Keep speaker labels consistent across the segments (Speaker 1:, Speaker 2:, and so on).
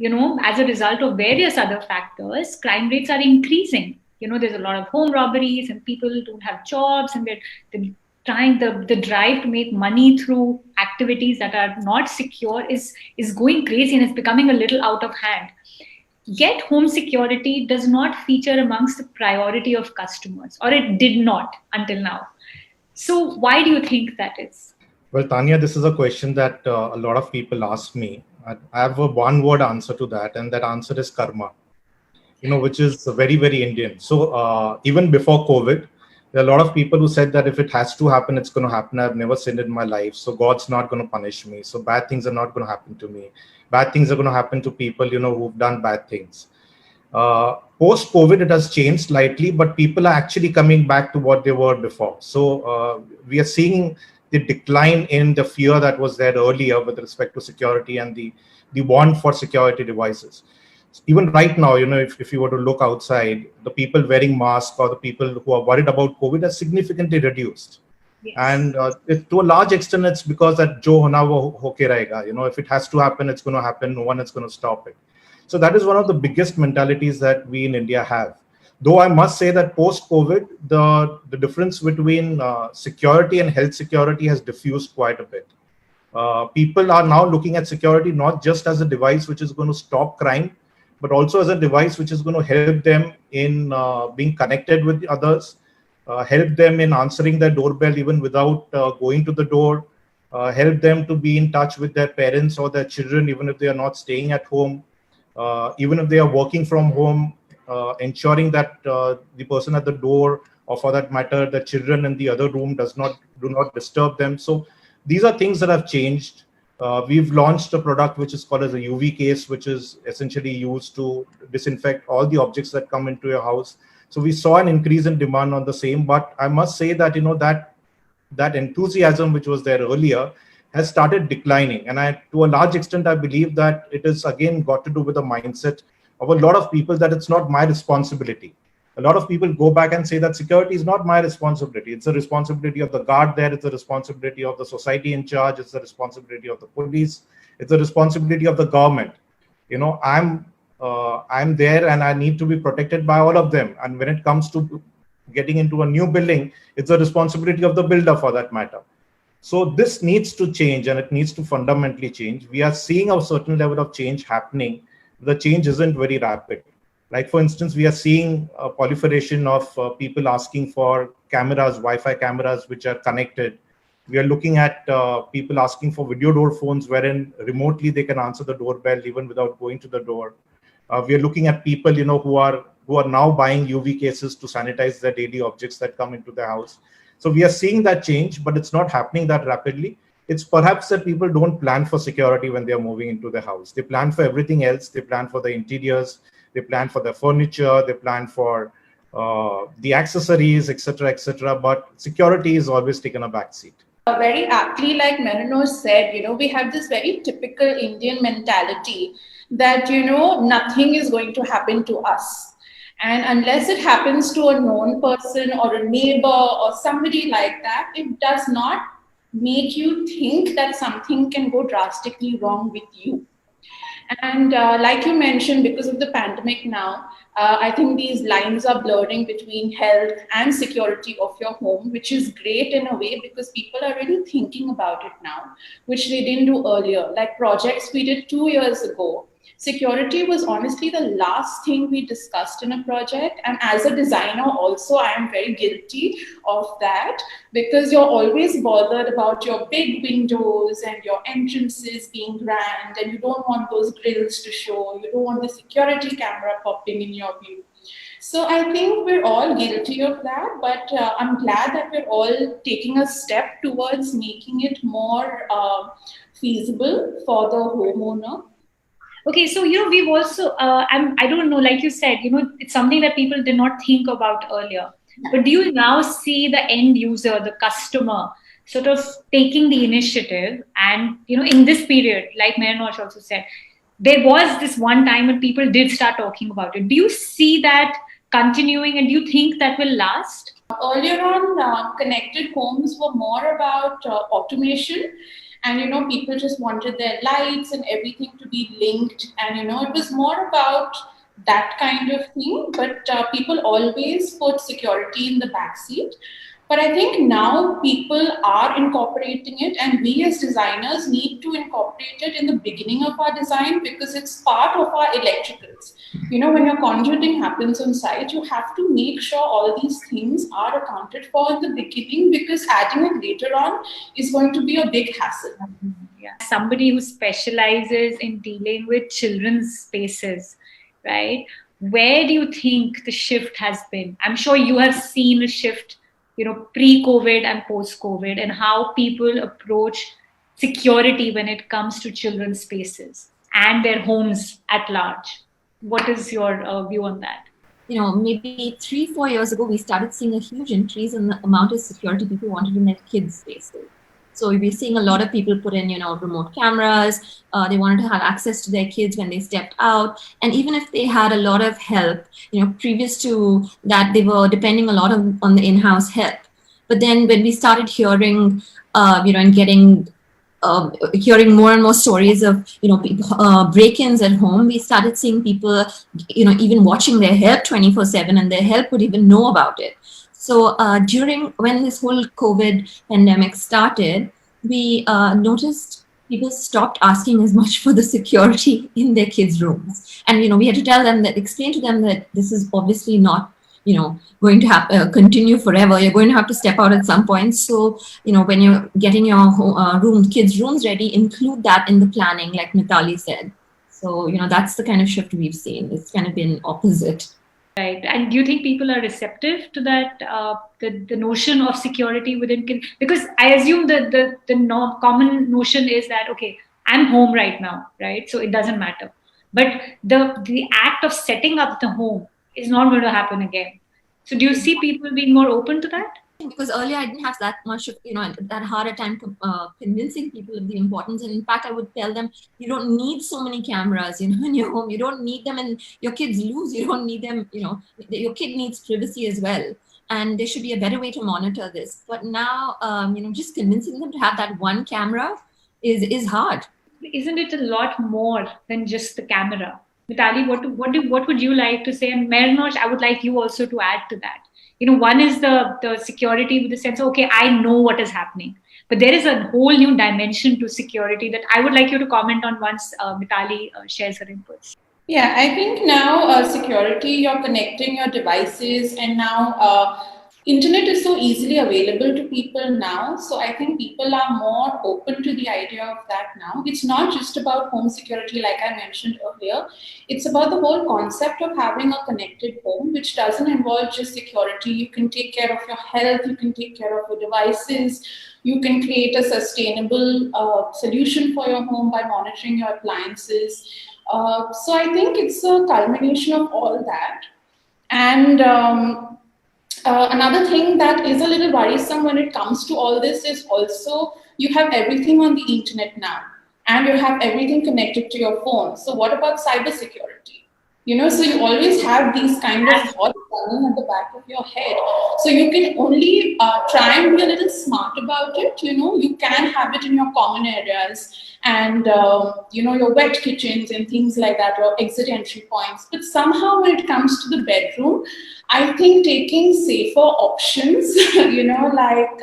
Speaker 1: as a result of various other factors, crime rates are increasing. There's a lot of home robberies and people don't have jobs, and they're trying the drive to make money through activities that are not secure is going crazy, and it's becoming a little out of hand. Yet home security does not feature amongst the priority of customers, or it did not until now. So why do you think that is?
Speaker 2: Well, Tanya, this is a question that a lot of people ask me. I have a one-word answer to that, and that answer is karma. Which is very, very Indian. So even before COVID, there are a lot of people who said that if it has to happen, it's going to happen. I've never sinned in my life, so God's not going to punish me. So bad things are not going to happen to me. Bad things are going to happen to people, who've done bad things. Post COVID, it has changed slightly, but people are actually coming back to what they were before. So we are seeing the decline in the fear that was there earlier with respect to security and the want for security devices. Even right now, if you were to look outside, the people wearing masks or the people who are worried about COVID are significantly reduced. Yes. And to a large extent, it's because that jo hona wo hoke rahega. If it has to happen, it's going to happen. No one is going to stop it. So that is one of the biggest mentalities that we in India have. Though I must say that post-COVID, the difference between security and health security has diffused quite a bit. People are now looking at security not just as a device which is going to stop crime, but also as a device which is going to help them in being connected with others, help them in answering their doorbell even without going to the door, help them to be in touch with their parents or their children even if they are not staying at home, even if they are working from home, ensuring that the person at the door, or for that matter, the children in the other room do not disturb them. So these are things that have changed. We've launched a product which is called as a UV case, which is essentially used to disinfect all the objects that come into your house. So we saw an increase in demand on the same, but I must say that, that enthusiasm which was there earlier has started declining. And to a large extent, I believe that it is again got to do with the mindset of a lot of people that it's not my responsibility. A lot of people go back and say that security is not my responsibility. It's the responsibility of the guard there. It's the responsibility of the society in charge. It's the responsibility of the police. It's the responsibility of the government. I'm there and I need to be protected by all of them. And when it comes to getting into a new building, it's the responsibility of the builder for that matter. So this needs to change, and it needs to fundamentally change. We are seeing a certain level of change happening. The change isn't very rapid. Like, for instance, we are seeing a proliferation of people asking for cameras, Wi-Fi cameras, which are connected. We are looking at people asking for video door phones, wherein remotely they can answer the doorbell even without going to the door. We are looking at people, who are now buying UV cases to sanitize their daily objects that come into their house. So we are seeing that change, but it's not happening that rapidly. It's perhaps that people don't plan for security when they are moving into the house. They plan for everything else. They plan for the interiors. They plan for the furniture. They plan for the accessories, etc., etc. But security is always taken a backseat.
Speaker 3: Very aptly, like Mehranoosh said, we have this very typical Indian mentality that, nothing is going to happen to us. And unless it happens to a known person or a neighbor or somebody like that, it does not make you think that something can go drastically wrong with you. And like you mentioned, because of the pandemic now, I think these lines are blurring between health and security of your home, which is great in a way because people are really thinking about it now, which they didn't do earlier. Like projects we did 2 years ago, security was honestly the last thing we discussed in a project. And as a designer also, I am very guilty of that because you're always bothered about your big windows and your entrances being grand, and you don't want those grills to show, you don't want the security camera popping in your view. So I think we're all guilty of that, but I'm glad that we're all taking a step towards making it more feasible for the homeowner.
Speaker 1: Okay, so we've also, I don't know, like you said, it's something that people did not think about earlier. Yeah. But do you now see the end user, the customer, sort of taking the initiative? And in this period, like Mehranoosh also said, there was this one time when people did start talking about it. Do you see that continuing, and do you think that will last?
Speaker 3: Earlier on, connected homes were more about automation. and people just wanted their lights and everything to be linked, and it was more about that kind of thing. But people always put security in the backseat. But I think now people are incorporating it, and we as designers need to incorporate it in the beginning of our design, because it's part of our electricals. When your conduiting happens on site, you have to make sure all these things are accounted for in the beginning, because adding it later on is going to be a big hassle.
Speaker 1: Yeah. Somebody who specializes in dealing with children's spaces, right? Where do you think the shift has been? I'm sure you have seen a shift, pre-COVID and post-COVID, and how people approach security when it comes to children's spaces and their homes at large. What is your view on that?
Speaker 4: Maybe 3-4 years ago, we started seeing a huge increase in the amount of security people wanted in their kids' spaces. So we're seeing a lot of people put in, remote cameras. They wanted to have access to their kids when they stepped out. And even if they had a lot of help, previous to that, they were depending a lot on the in-house help. But then when we started hearing, and getting, hearing more and more stories of, break-ins at home, we started seeing people, even watching their help 24/7, and their help would even know about it. So when this whole COVID pandemic started, we noticed people stopped asking as much for the security in their kids' rooms. And, we had to explain to them that this is obviously not, going to continue forever. You're going to have to step out at some point. So, when you're getting your kids' rooms ready, include that in the planning, like Mithali said. So, that's the kind of shift we've seen. It's kind of been opposite.
Speaker 1: Right. And do you think people are receptive to that, the notion of security within kids? Because I assume the common notion is that, okay, I'm home right now, right? So it doesn't matter. But the act of setting up the home is not going to happen again. So do you see people being more open to that?
Speaker 4: Because earlier I didn't have that much of, that hard a time convincing people of the importance. And in fact, I would tell them, you don't need so many cameras, in your home. You don't need them, and your kids lose. You don't need them, your kid needs privacy as well. And there should be a better way to monitor this. But now, just convincing them to have that one camera is hard.
Speaker 1: Isn't it a lot more than just the camera? Mithali, what would you like to say? And Mehrnoush, I would like you also to add to that. One is the security with the sense of, okay, I know what is happening. But there is a whole new dimension to security that I would like you to comment on once Mithali shares her inputs.
Speaker 3: Yeah, I think now security, you're connecting your devices, and now internet is so easily available to people now. So I think people are more open to the idea of that now. It's not just about home security, like I mentioned earlier. It's about the whole concept of having a connected home, which doesn't involve just security. You can take care of your health, you can take care of your devices, you can create a sustainable solution for your home by monitoring your appliances. So I think it's a culmination of all that. And another thing that is a little worrisome when it comes to all this is also you have everything on the internet now, and you have everything connected to your phone. So what about cybersecurity? So you always have these kind of thoughts running at the back of your head. So you can only try and be a little smart about it. You can have it in your common areas and, your wet kitchens and things like that, or exit entry points. But somehow when it comes to the bedroom, I think taking safer options, like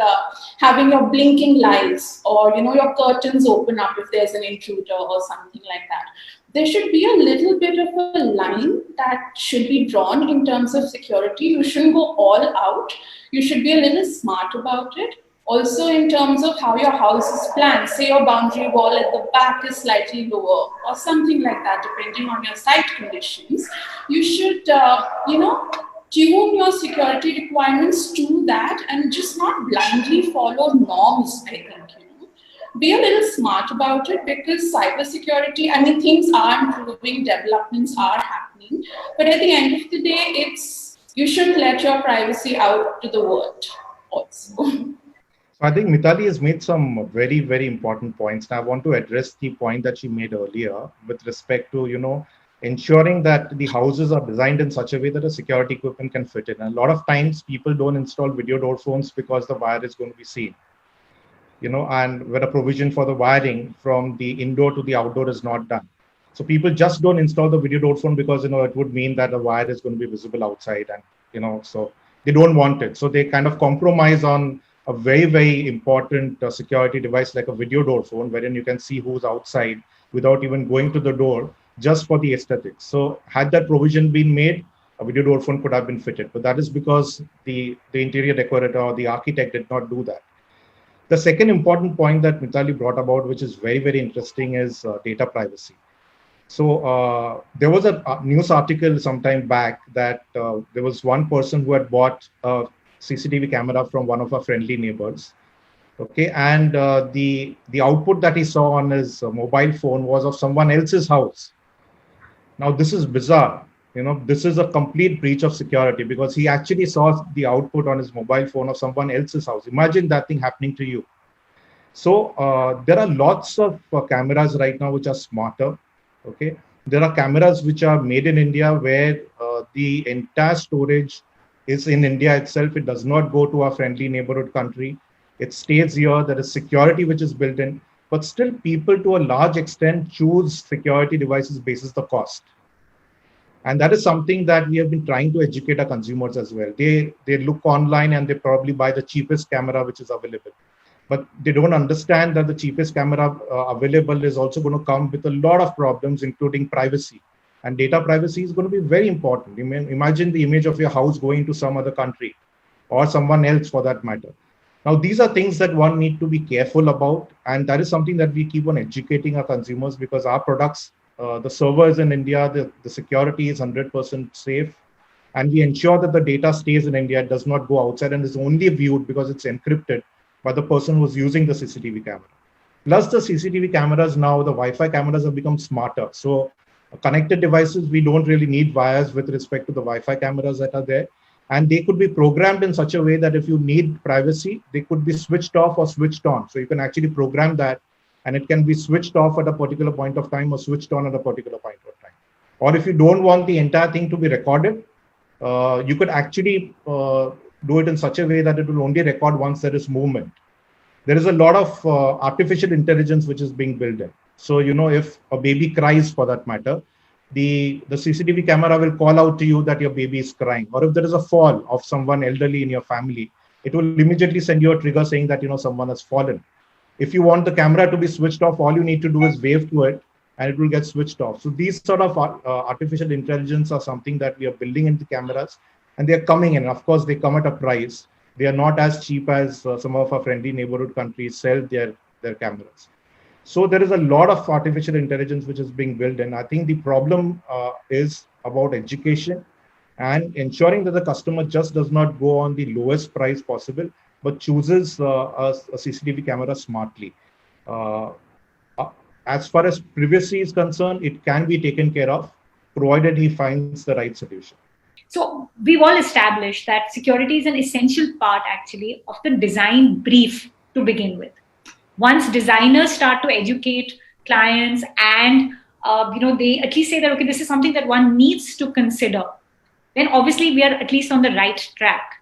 Speaker 3: having your blinking lights, or, your curtains open up if there's an intruder or something like that. There should be a little bit of a line that should be drawn in terms of security. You shouldn't go all out. You should be a little smart about it. Also, in terms of how your house is planned, say your boundary wall at the back is slightly lower or something like that, depending on your site conditions. You should, tune your security requirements to that and just not blindly follow norms, I think. Be a little smart about it, because cybersecurity, things are improving, developments are happening. But at the end of the day, you shouldn't let your privacy out to the world also.
Speaker 2: So I think Mithali has made some very, very important points. And I want to address the point that she made earlier with respect to, ensuring that the houses are designed in such a way that a security equipment can fit in. And a lot of times people don't install video door phones because the wire is going to be seen. and when a provision for the wiring from the indoor to the outdoor is not done. So people just don't install the video door phone because, it would mean that the wire is going to be visible outside, and, so they don't want it. So they kind of compromise on a very, very important security device like a video door phone, wherein you can see who's outside without even going to the door, just for the aesthetics. So had that provision been made, a video door phone could have been fitted, but that is because the interior decorator or the architect did not do that. The second important point that Mithali brought about, which is very, very interesting, is data privacy. So there was a news article sometime back that there was one person who had bought a CCTV camera from one of our friendly neighbors. Okay, and the output that he saw on his mobile phone was of someone else's house. Now this is bizarre. This is a complete breach of security, because he actually saw the output on his mobile phone of someone else's house. Imagine that thing happening to you. So there are lots of cameras right now which are smarter. Okay, there are cameras which are made in India, where the entire storage is in India itself. It does not go to our friendly neighborhood country. It stays here. There is security which is built in, but still people to a large extent choose security devices basis the cost. And that is something that we have been trying to educate our consumers as well. They look online and they probably buy the cheapest camera which is available. But they don't understand that the cheapest camera available is also going to come with a lot of problems, including privacy. And data privacy is going to be very important. Imagine the image of your house going to some other country or someone else for that matter. Now, these are things that one need to be careful about. And that is something that we keep on educating our consumers, because our products, the servers in India, the security is 100% safe. And we ensure that the data stays in India, it does not go outside and is only viewed because it's encrypted by the person who's using the CCTV camera. Plus the CCTV cameras now, the Wi-Fi cameras have become smarter. So connected devices, we don't really need wires with respect to the Wi-Fi cameras that are there. And they could be programmed in such a way that if you need privacy, they could be switched off or switched on. So you can actually program that, and it can be switched off at a particular point of time or switched on at a particular point of time. Or if you don't want the entire thing to be recorded, you could actually do it in such a way that it will only record once there is movement. There is a lot of artificial intelligence which is being built in. So, if a baby cries, for that matter, the CCTV camera will call out to you that your baby is crying. Or if there is a fall of someone elderly in your family, it will immediately send you a trigger saying that, someone has fallen. If you want the camera to be switched off, all you need to do is wave to it and it will get switched off. So these sort of artificial intelligence are something that we are building into cameras, and they're coming in. Of course, they come at a price. They are not as cheap as some of our friendly neighborhood countries sell their cameras. So there is a lot of artificial intelligence which is being built in. I think the problem is about education and ensuring that the customer just does not go on the lowest price possible, but chooses a CCTV camera smartly. As far as privacy is concerned, it can be taken care of, provided he finds the right solution.
Speaker 1: So we've all established that security is an essential part, actually, of the design brief to begin with. Once designers start to educate clients and they at least say that, okay, this is something that one needs to consider, then obviously we are at least on the right track.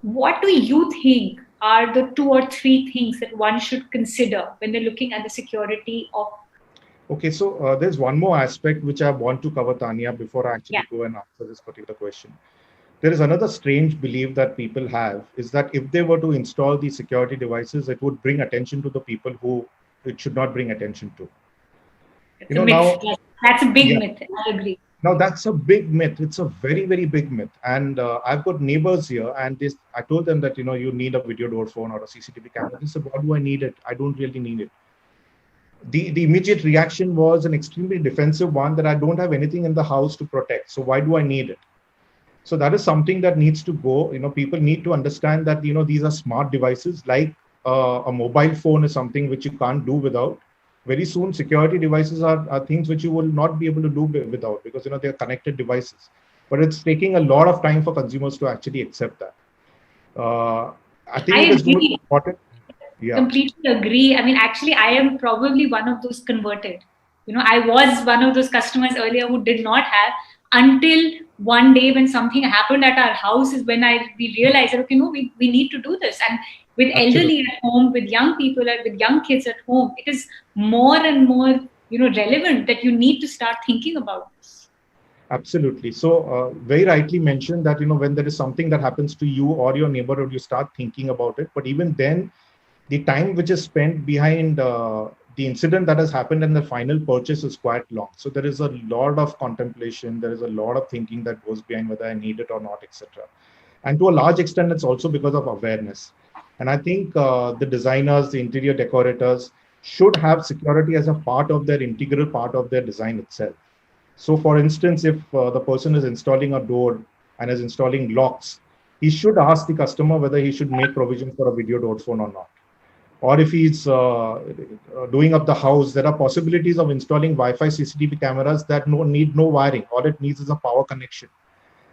Speaker 1: What do you think are the 2 or 3 things that one should consider when they're looking at the security of?
Speaker 2: Okay, so there's one more aspect which I want to cover, Tanya, before I actually go and answer this particular question. There is another strange belief that people have, is that if they were to install these security devices, it would bring attention to the people who it should not bring attention to.
Speaker 1: That's a big myth. I agree.
Speaker 2: Now that's a big myth. It's a very, very big myth. And I've got neighbors here, and I told them that, you need a video door phone or a CCTV camera. They said, why do I need it? I don't really need it. The immediate reaction was an extremely defensive one, that I don't have anything in the house to protect. So why do I need it? So that is something that needs to go. People need to understand that, these are smart devices. Like a mobile phone is something which you can't do without. Very soon, security devices are things which you will not be able to do without, because, they're connected devices. But it's taking a lot of time for consumers to actually accept that. I think it is really important. Yeah.
Speaker 1: Completely agree. I mean, actually, I am probably one of those converted. I was one of those customers earlier who did not have, until one day when something happened at our house is when we realized that, okay, no, we need to do this. And with
Speaker 2: Absolutely.
Speaker 1: elderly at home, with young people, and with young kids at home. It is more and more, relevant that you need to start thinking about this.
Speaker 2: Absolutely. So, very rightly mentioned that, when there is something that happens to you or your neighborhood, you start thinking about it. But even then, the time which is spent behind the incident that has happened and the final purchase is quite long. So there is a lot of contemplation. There is a lot of thinking that goes behind whether I need it or not, etc. And to a large extent, it's also because of awareness. And I think the designers, the interior decorators should have security as a part of their integral part of their design itself. So, for instance, if the person is installing a door and is installing locks, he should ask the customer whether he should make provision for a video door phone or not. Or if he's doing up the house, there are possibilities of installing Wi-Fi CCTV cameras that need no wiring. All it needs is a power connection,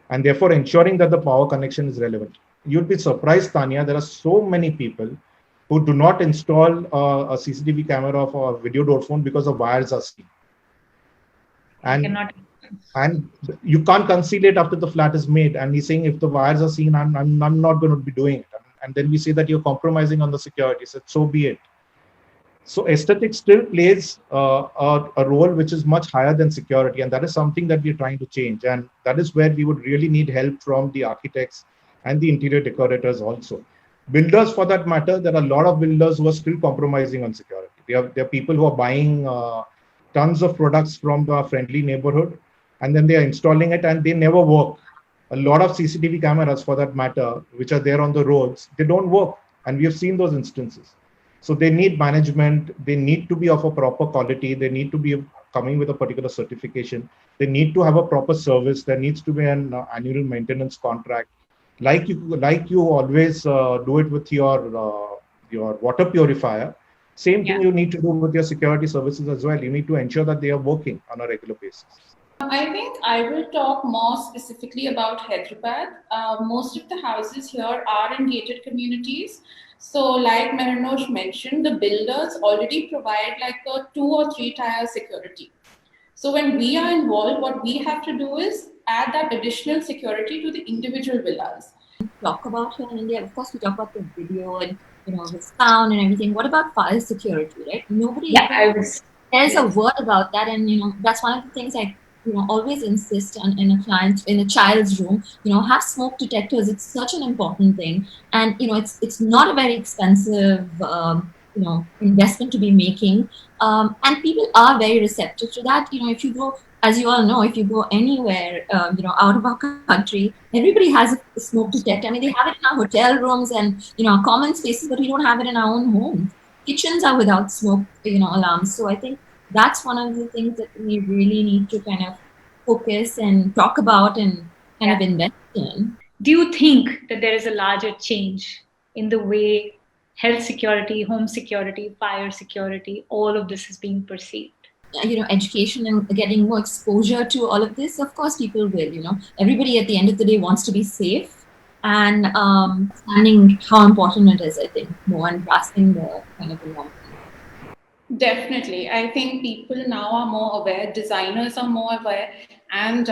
Speaker 2: and therefore ensuring that the power connection is relevant. You'd be surprised, Tanya, there are so many people who do not install a CCTV camera for a video door phone because the wires are seen. And you can't conceal it after the flat is made. And he's saying, if the wires are seen, I'm not going to be doing it. And then we say that you're compromising on the security. So be it. So aesthetics still plays a role which is much higher than security. And that is something that we're trying to change. And that is where we would really need help from the architects and the interior decorators also. Builders, for that matter, there are a lot of builders who are still compromising on security. There are people who are buying tons of products from the friendly neighborhood, and then they are installing it and they never work. A lot of CCTV cameras, for that matter, which are there on the roads, they don't work. And we have seen those instances. So they need management. They need to be of a proper quality. They need to be coming with a particular certification. They need to have a proper service. There needs to be an annual maintenance contract. Like you always do it with your water purifier. Same thing you need to do with your security services as well. You need to ensure that they are working on a regular basis.
Speaker 3: I think I will talk more specifically about Hyderabad. Most of the houses here are in gated communities. So like Mehrnoush mentioned, the builders already provide like a 2 or 3 tier security. So when we are involved, what we have to do is add that additional security to the individual villas.
Speaker 4: Talk about here in India, of course, we talk about the video and the sound and everything. What about fire security, right? Nobody there's a word about that, and that's one of the things I always insist on in a child's room. Have smoke detectors. It's such an important thing, and it's not a very expensive investment to be making, and people are very receptive to that. If you go, as you all know, if you go anywhere, out of our country, everybody has a smoke detector. I mean, they have it in our hotel rooms and our common spaces, but we don't have it in our own homes. Kitchens are without smoke, alarms. So I think that's one of the things that we really need to kind of focus and talk about and kind of invest in.
Speaker 1: Do you think that there is a larger change in the way health security, home security, fire security, all of this is being perceived?
Speaker 4: Education and getting more exposure to all of this, of course people will. Everybody at the end of the day wants to be safe, and understanding how important it is, I think, more, and grasping the kind of important.
Speaker 3: Definitely. I think people now are more aware, designers are more aware, and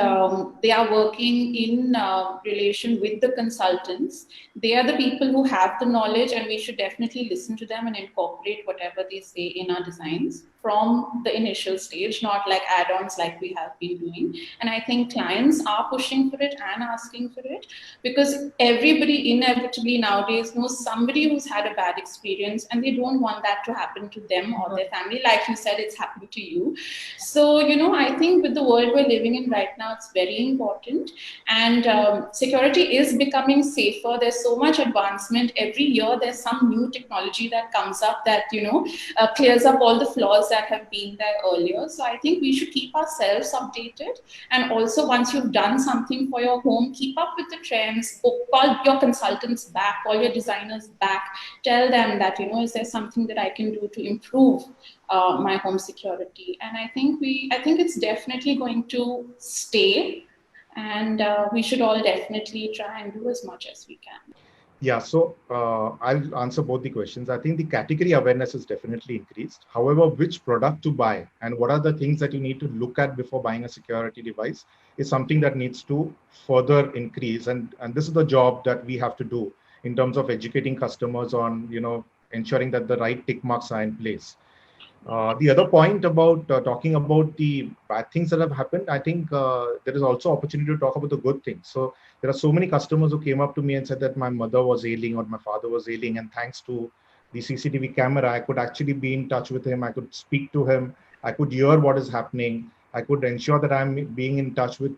Speaker 3: they are working in relation with the consultants. They are the people who have the knowledge, and we should definitely listen to them and incorporate whatever they say in our designs from the initial stage, not like add-ons like we have been doing. And I think clients are pushing for it and asking for it, because everybody inevitably nowadays knows somebody who's had a bad experience, and they don't want that to happen to them or their family. Like you said, it's happened to you. So, I think with the world we're living in right now, it's very important. And security is becoming safer. There's so much advancement. Every year, there's some new technology that comes up that, clears up all the flaws that have been there earlier. So I think we should keep ourselves updated. And also, once you've done something for your home, keep up with the trends. Call your consultants back, call your designers back. Tell them that, is there something that I can do to improve my home security? And I think it's definitely going to stay, and we should all definitely try and do as much as we can.
Speaker 2: Yeah, so I'll answer both the questions. I think the category awareness is definitely increased. However, which product to buy and what are the things that you need to look at before buying a security device is something that needs to further increase. And this is the job that we have to do in terms of educating customers on, ensuring that the right tick marks are in place. The other point about talking about the bad things that have happened, I think there is also opportunity to talk about the good things. So there are so many customers who came up to me and said that my mother was ailing or my father was ailing, and thanks to the CCTV camera, I could actually be in touch with him. I could speak to him. I could hear what is happening. I could ensure that I'm being in touch with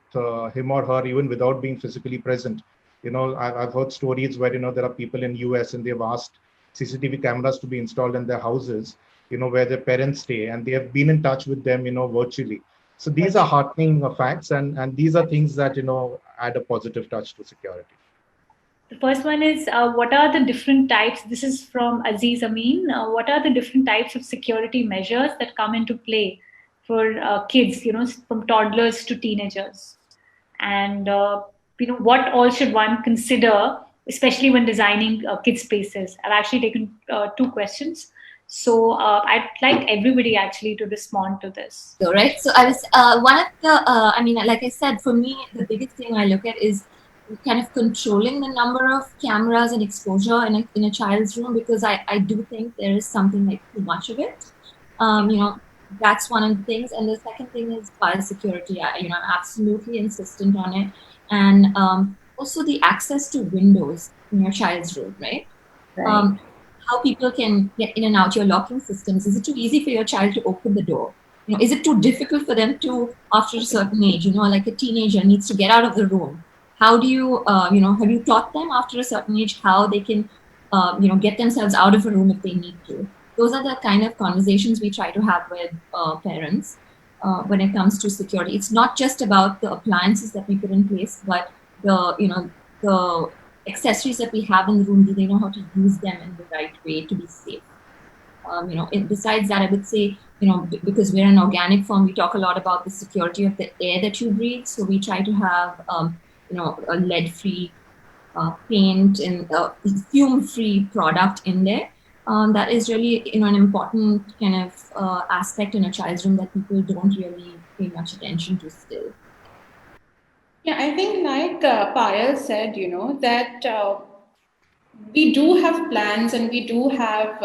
Speaker 2: him or her even without being physically present. I've heard stories where, there are people in US and they've asked CCTV cameras to be installed in their houses, where their parents stay, and they have been in touch with them, virtually. So these are heartening facts, and these are things that, add a positive touch to security.
Speaker 1: The first one is, what are the different types? This is from Aziz Amin. What are the different types of security measures that come into play for kids, from toddlers to teenagers? And, what all should one consider, especially when designing kids spaces? I've actually taken 2 questions. So I'd like everybody actually to respond to this.
Speaker 4: So, right. So I was one of the, like I said, for me, the biggest thing I look at is kind of controlling the number of cameras and exposure in a child's room, because I do think there is something like too much of it. That's one of the things. And the second thing is biosecurity. I'm absolutely insistent on it. And also the access to windows in your child's room, right? How people can get in and out your locking systems. Is it too easy for your child to open the door? Is it too difficult for them to, after a certain age, like a teenager needs to get out of the room? How do you, have you taught them after a certain age how they can, get themselves out of a room if they need to? Those are the kind of conversations we try to have with parents when it comes to security. It's not just about the appliances that we put in place, but the accessories that we have in the room. Do they know how to use them in the right way to be safe? Besides that, I would say, because we're an organic firm, we talk a lot about the security of the air that you breathe. So we try to have, a lead-free paint and fume-free product in there. That is really, an important kind of aspect in a child's room that people don't really pay much attention to still.
Speaker 3: Yeah, I think like Payal said, that we do have plans and we do have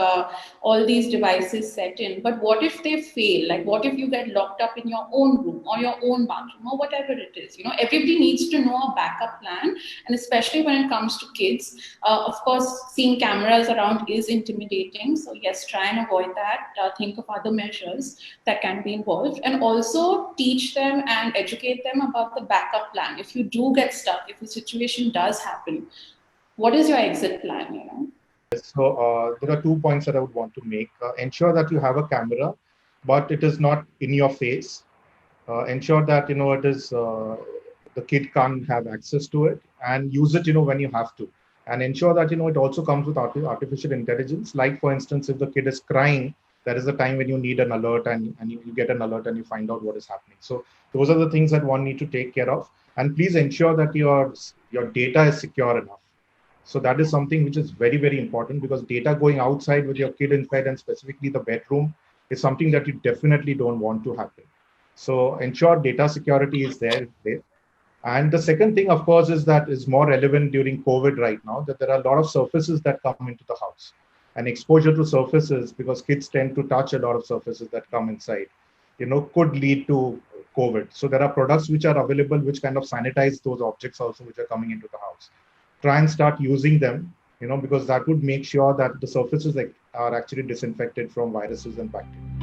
Speaker 3: all these devices set in, but what if they fail? Like, what if you get locked up in your own room or your own bathroom or whatever it is? Everybody needs to know a backup plan, and especially when it comes to kids. Of course, seeing cameras around is intimidating, so yes, try and avoid that. Think of other measures that can be involved, and also teach them and educate them about the backup plan. If you do get stuck, if the situation does happen, what is your exit plan?
Speaker 2: So there are 2 points that I would want to make. Ensure that you have a camera, but it is not in your face. Ensure that it is the kid can't have access to it, and use it when you have to. And ensure that it also comes with artificial intelligence. Like, for instance, if the kid is crying, there is a time when you need an alert, and you get an alert and you find out what is happening. So those are the things that one need to take care of. And please ensure that your data is secure enough. So that is something which is very, very important, because data going outside with your kid inside, and specifically the bedroom, is something that you definitely don't want to happen. So ensure data security is there. And the second thing, of course, is more relevant during COVID right now, that there are a lot of surfaces that come into the house, and exposure to surfaces, because kids tend to touch a lot of surfaces that come inside, could lead to COVID. So there are products which are available which kind of sanitize those objects also which are coming into the house. Try and start using them, because that would make sure that the surfaces are actually disinfected from viruses and bacteria.